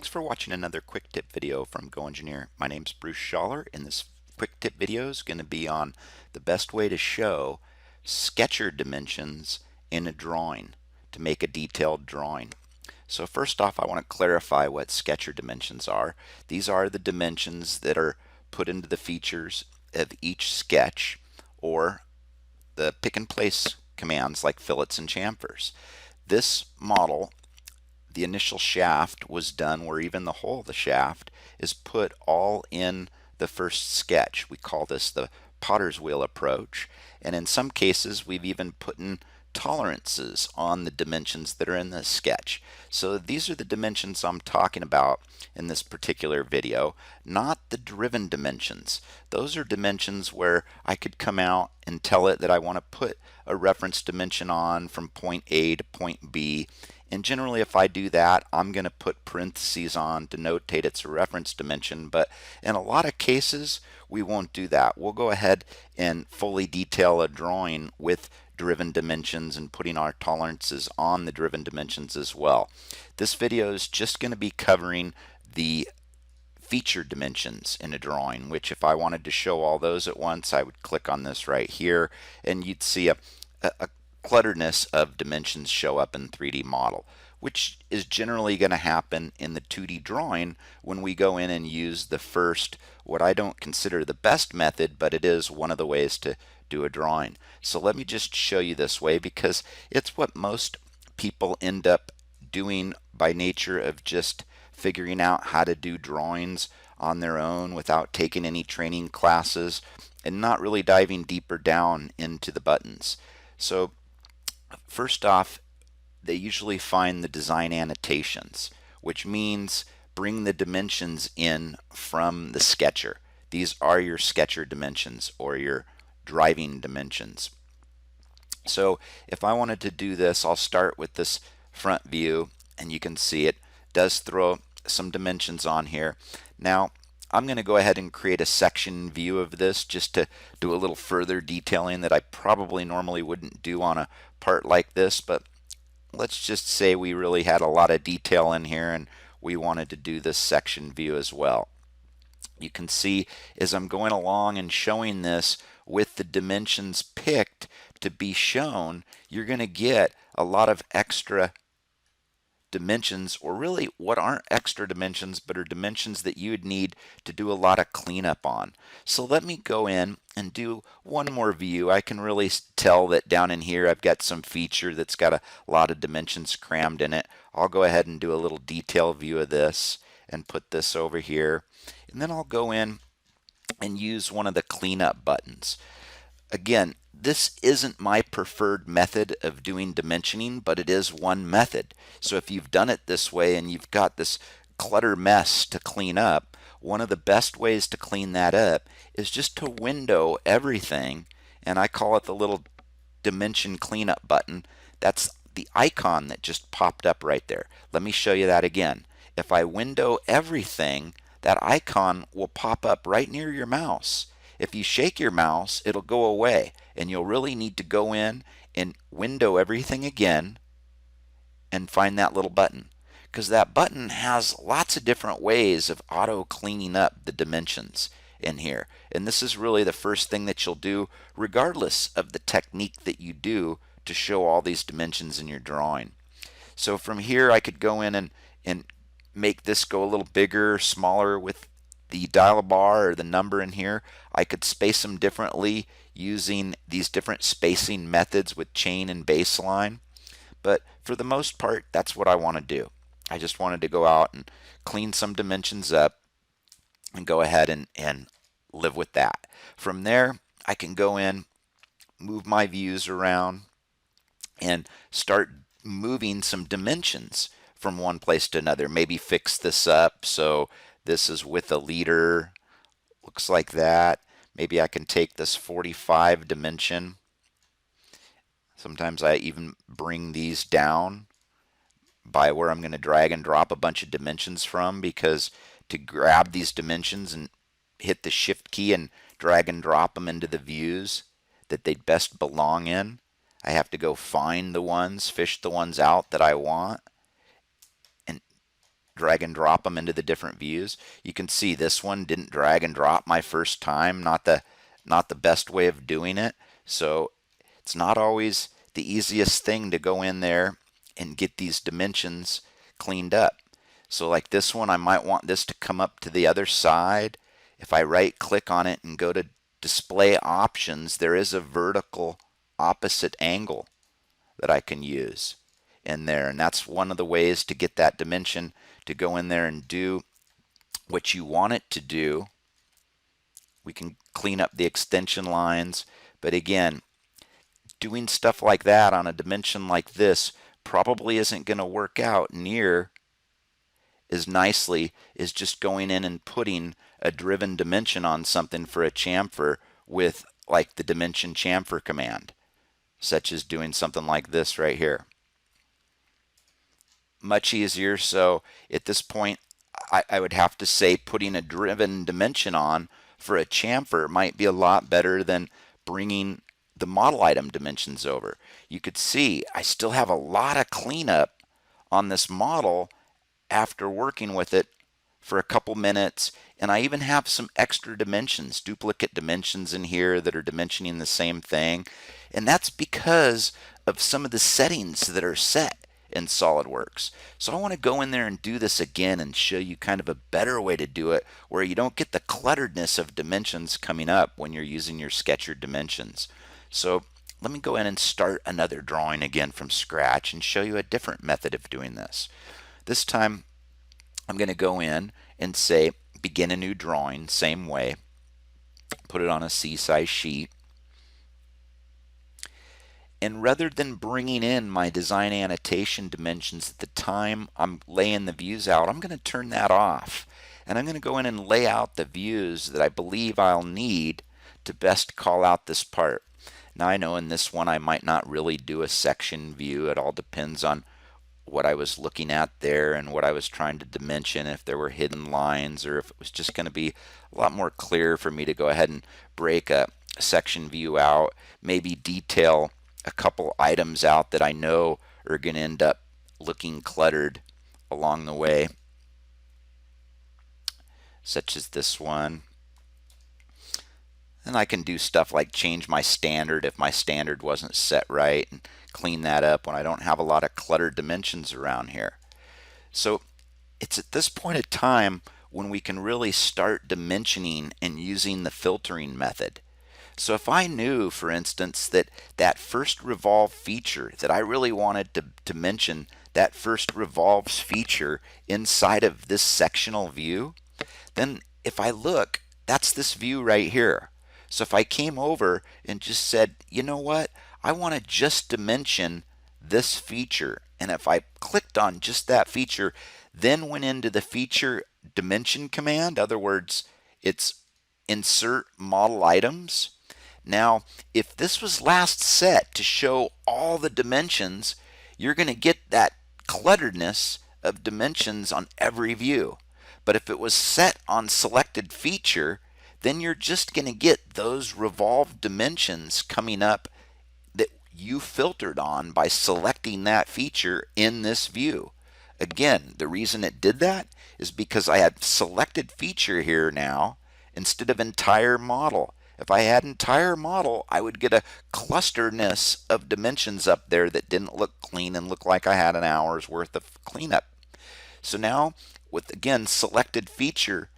Thanks for watching another quick tip video from GoEngineer. My name's Bruce Shawler, and this quick tip video is going to be on the best way to show sketcher dimensions in a drawing to make a detailed drawing. So first off, I want to clarify what sketcher dimensions are. These are the dimensions that are put into the features of each sketch or the pick and place commands like fillets and chamfers. This model, the initial shaft was done where even the hole of the shaft is put all in the first sketch. We call this the potter's wheel approach, and in some cases we've even put in tolerances on the dimensions that are in the sketch. So these are the dimensions I'm talking about in this particular video, not the driven dimensions. Those are dimensions where I could come out and tell it that I want to put a reference dimension on from point A to point B. And generally, if I do that, I'm going to put parentheses on to notate it's a reference dimension. But in a lot of cases, we won't do that. We'll go ahead and fully detail a drawing with driven dimensions and putting our tolerances on the driven dimensions as well. This video is just going to be covering the feature dimensions in a drawing, which if I wanted to show all those at once, I would click on this right here, and you'd see a clutteredness of dimensions show up in 3D model, which is generally going to happen in the 2D drawing when we go in and use the first, what I don't consider the best method, but it is one of the ways to do a drawing. So let me just show you this way, because it's what most people end up doing by nature of just figuring out how to do drawings on their own without taking any training classes and not really diving deeper down into the buttons. So first off, they usually find the design annotations, which means bring the dimensions in from the sketcher. These are your sketcher dimensions or your driving dimensions. So if I wanted to do this, I'll start with this front view, and you can see it does throw some dimensions on here. Now I'm going to go ahead and create a section view of this just to do a little further detailing that I probably normally wouldn't do on a part like this, but let's just say we really had a lot of detail in here and we wanted to do this section view as well. You can see as I'm going along and showing this with the dimensions picked to be shown, you're going to get a lot of extra dimensions, or really what aren't extra dimensions but are dimensions that you would need to do a lot of cleanup on. So let me go in and do one more view. I can really tell that down in here I've got some feature that's got a lot of dimensions crammed in it. I'll go ahead and do a little detail view of this and put this over here, and then I'll go in and use one of the cleanup buttons. Again, this isn't my preferred method of doing dimensioning, but it is one method. So if you've done it this way and you've got this clutter mess to clean up, one of the best ways to clean that up is just to window everything, and I call it the little dimension cleanup button. That's the icon that just popped up right there. Let me show you that again. If I window everything, that icon will pop up right near your mouse. If you shake your mouse, it'll go away, and you'll really need to go in and window everything again and find that little button, because that button has lots of different ways of auto cleaning up the dimensions in here. And this is really the first thing that you'll do regardless of the technique that you do to show all these dimensions in your drawing. So from here I could go in and make this go a little bigger, smaller with the dial bar or the number in here. I could space them differently using these different spacing methods with chain and baseline. But for the most part, that's what I want to do. I just wanted to go out and clean some dimensions up and go ahead and live with that. From there, I can go in, move my views around, and start moving some dimensions from one place to another. Maybe fix this up so this is with a leader, looks like that. Maybe I can take this 45 dimension. Sometimes I even bring these down by where I'm going to drag and drop a bunch of dimensions from, because to grab these dimensions and hit the shift key and drag and drop them into the views that they'd best belong in, I have to go find the ones, fish the ones out that I want, and drag and drop them into the different views. You can see this one didn't drag and drop my first time, not the best way of doing it. So it's not always the easiest thing to go in there and get these dimensions cleaned up. So like this one, I might want this to come up to the other side. If I right click on it and go to display options, there is a vertical opposite angle that I can use in there, and that's one of the ways to get that dimension to go in there and do what you want it to do. We can clean up the extension lines, but again, doing stuff like that on a dimension like this probably isn't going to work out near as nicely as just going in and putting a driven dimension on something for a chamfer with like the dimension chamfer command, such as doing something like this right here. Much easier. So at this point, I would have to say putting a driven dimension on for a chamfer might be a lot better than bringing the model item dimensions over. You could see I still have a lot of cleanup on this model after working with it for a couple minutes, and I even have some extra dimensions, duplicate dimensions in here that are dimensioning the same thing, and that's because of some of the settings that are set in SOLIDWORKS. So I want to go in there and do this again and show you kind of a better way to do it where you don't get the clutteredness of dimensions coming up when you're using your sketcher dimensions. So let me go in and start another drawing again from scratch and show you a different method of doing this. This time I'm going to go in and say begin a new drawing, same way, put it on a C-size sheet, and rather than bringing in my design annotation dimensions at the time I'm laying the views out, I'm going to turn that off, and I'm going to go in and lay out the views that I believe I'll need to best call out this part. Now I know in this one I might not really do a section view. It all depends on what I was looking at there and what I was trying to dimension, if there were hidden lines or if it was just going to be a lot more clear for me to go ahead and break a section view out, maybe detail a couple items out that I know are going to end up looking cluttered along the way, such as this one. And I can do stuff like change my standard if my standard wasn't set right and clean that up when I don't have a lot of cluttered dimensions around here. So it's at this point of time when we can really start dimensioning and using the filtering method. So if I knew, for instance, that that first revolve feature that I really wanted to mention, that first revolves feature inside of this sectional view, then if I look, that's this view right here. So if I came over and just said, you know what, I want to just dimension this feature, and if I clicked on just that feature, then went into the feature dimension command, in other words, it's insert model items. Now, if this was last set to show all the dimensions, you're going to get that clutteredness of dimensions on every view. But if it was set on selected feature, then you're just going to get those revolved dimensions coming up that you filtered on by selecting that feature in this view. Again, the reason it did that is because I had selected feature here now instead of entire model. If I had entire model, I would get a clusteredness of dimensions up there that didn't look clean and look like I had an hour's worth of cleanup. So now with, again, selected feature,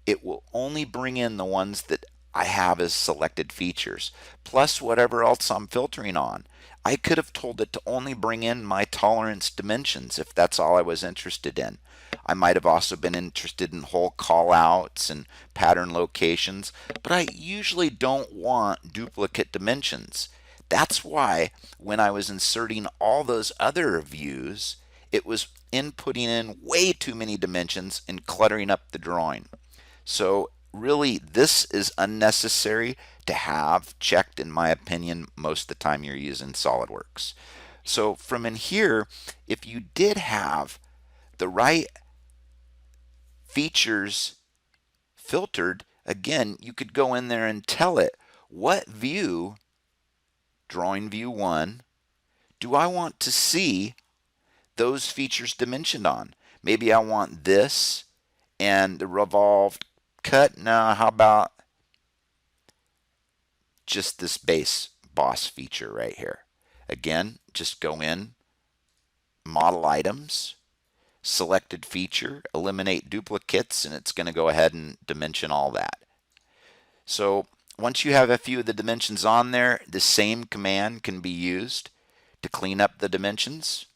it will only bring in the ones that I have as selected features, plus whatever else I'm filtering on. I could have told it to only bring in my tolerance dimensions if that's all I was interested in. I might have also been interested in whole callouts and pattern locations, but I usually don't want duplicate dimensions. That's why when I was inserting all those other views, it was inputting in way too many dimensions and cluttering up the drawing. So really, this is unnecessary to have checked, in my opinion, most of the time you're using SOLIDWORKS. So from in here, if you did have the right features filtered, again, you could go in there and tell it what view, drawing view 1, do I want to see those features dimensioned on. maybe I want this and the revolved cut. No, how about just this base boss feature right here? Again, just go in, model items, selected feature, eliminate duplicates, and it's going to go ahead and dimension all that. So once you have a few of the dimensions on there, the same command can be used to clean up the dimensions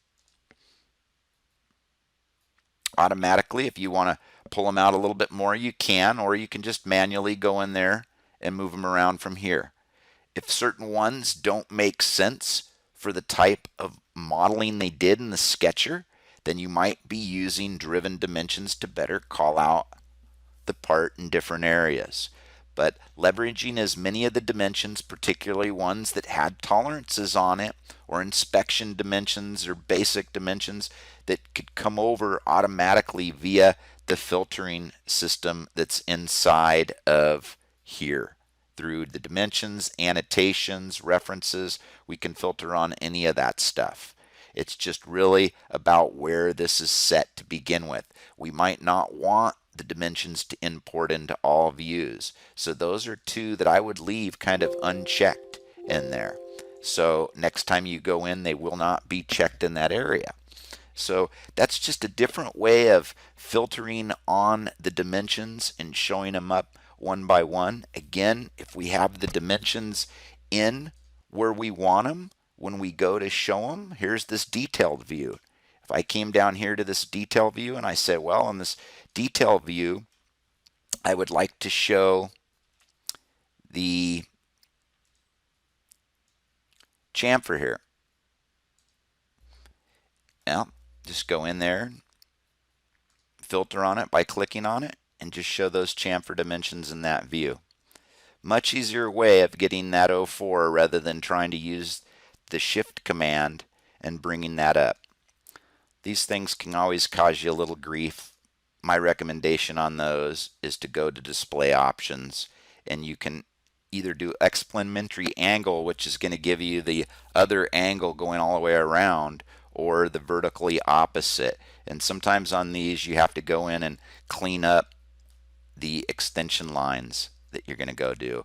automatically. If you want to pull them out a little bit more, you can, or you can just manually go in there and move them around from here. If certain ones don't make sense for the type of modeling they did in the sketcher, then you might be using driven dimensions to better call out the part in different areas. But leveraging as many of the dimensions, particularly ones that had tolerances on it, or inspection dimensions or basic dimensions that could come over automatically via the filtering system that's inside of here. Through the dimensions, annotations, references, we can filter on any of that stuff. It's just really about where this is set to begin with. We might not want the dimensions to import into all views. So those are two that I would leave kind of unchecked in there. So next time you go in, they will not be checked in that area. So that's just a different way of filtering on the dimensions and showing them up one by one. Again, if we have the dimensions in where we want them, when we go to show them, here's this detailed view. If I came down here to this detail view and I said, well, in this detail view, I would like to show the chamfer here. Well, just go in there, filter on it by clicking on it, and just show those chamfer dimensions in that view. Much easier way of getting that 04 rather than trying to use the shift command and bringing that up. These things can always cause you a little grief. My recommendation on those is to go to display options, and you can either do explanatory angle, which is going to give you the other angle going all the way around, or the vertically opposite. And sometimes on these you have to go in and clean up the extension lines that you're going to go do.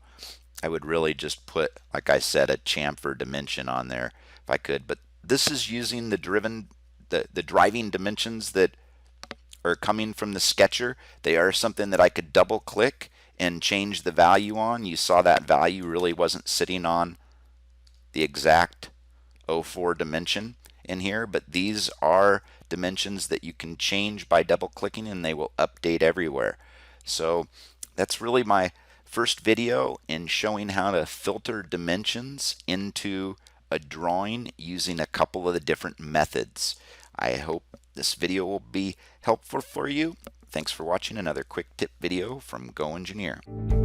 I would really just put, like I said, a chamfer dimension on there if I could. But this is using the driving dimensions that are coming from the sketcher. They are something that I could double click and change the value on. You saw that value really wasn't sitting on the exact 04 dimension in here, but these are dimensions that you can change by double clicking and they will update everywhere. So that's really my first video in showing how to filter dimensions into a drawing using a couple of the different methods. I hope this video will be helpful for you. Thanks for watching another quick tip video from GoEngineer.